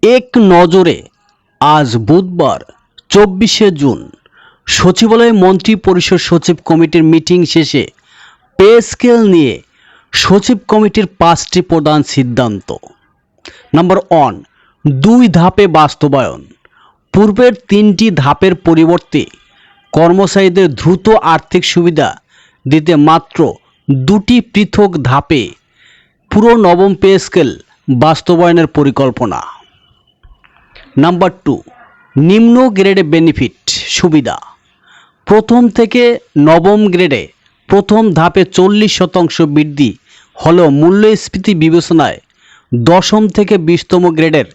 এক নজরে আজ বুধবার 24শে জুন সচিবালয়ে মন্ত্রী পরিষদ সচিব কমিটির মিটিং শেষে পে স্কেল নিয়ে সচিব কমিটির 5টি প্রধান সিদ্ধান্ত। নাম্বার 1, 2 ধাপে বাস্তবায়ন। পূর্বের 3টি ধাপের পরিবর্তে কর্মচারীদের দ্রুত আর্থিক সুবিধা দিতে মাত্র 2টি পৃথক ধাপে পুরো নবম পে স্কেল বাস্তবায়নের পরিকল্পনা। নাম্বার 2, নিম্ন গ্রেডে বেনিফিট সুবিধা। প্রথম থেকে নবম গ্রেডে প্রথম ধাপে 40% বৃদ্ধি হলেও মূল্যস্ফীতি বিবেচনায় দশম থেকে 20তম গ্রেডের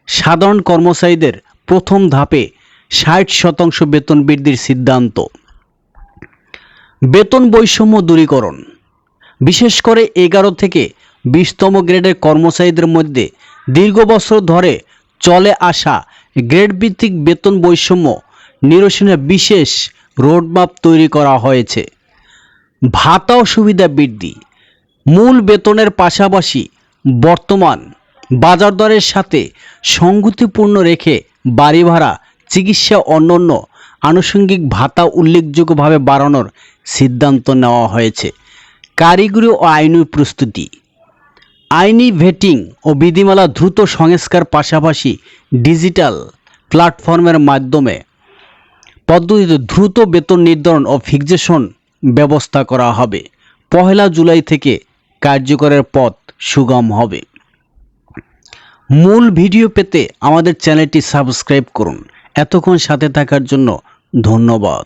সাধারণ কর্মচারীদের প্রথম ধাপে 60% বেতন বৃদ্ধির সিদ্ধান্ত। বেতন বৈষম্য দূরীকরণ। বিশেষ করে 11 থেকে 20তম গ্রেডের কর্মচারীদের মধ্যে দীর্ঘ বছর ধরে চলে আসা গ্রেড ভিত্তিক বেতন বৈষম্য নিরসনে বিশেষ রোডম্যাপ তৈরি করা হয়েছে। ভাতা ও সুবিধা বৃদ্ধি। মূল বেতনের পাশাপাশি বর্তমান বাজার দরের সাথে সঙ্গতিপূর্ণ রেখে বাড়ি ভাড়া, চিকিৎসা অন্যান্য আনুষঙ্গিক ভাতা উল্লেখযোগ্যভাবে বাড়ানোর সিদ্ধান্ত নেওয়া হয়েছে। কারিগরি ও আইনি প্রস্তুতি। আইনি ভেটিং ও বিধিমালা দ্রুত সংস্কার পাশাপাশি ডিজিটাল প্ল্যাটফর্মের মাধ্যমে পদ্ধতিতে দ্রুত বেতন নির্ধারণ ও ফিক্সেশন ব্যবস্থা করা হবে। 1 জুলাই থেকে কার্যকরের পথ সুগম হবে। মূল ভিডিও পেতে আমাদের চ্যানেলটি সাবস্ক্রাইব করুন। এতক্ষণ সাথে থাকার জন্য ধন্যবাদ।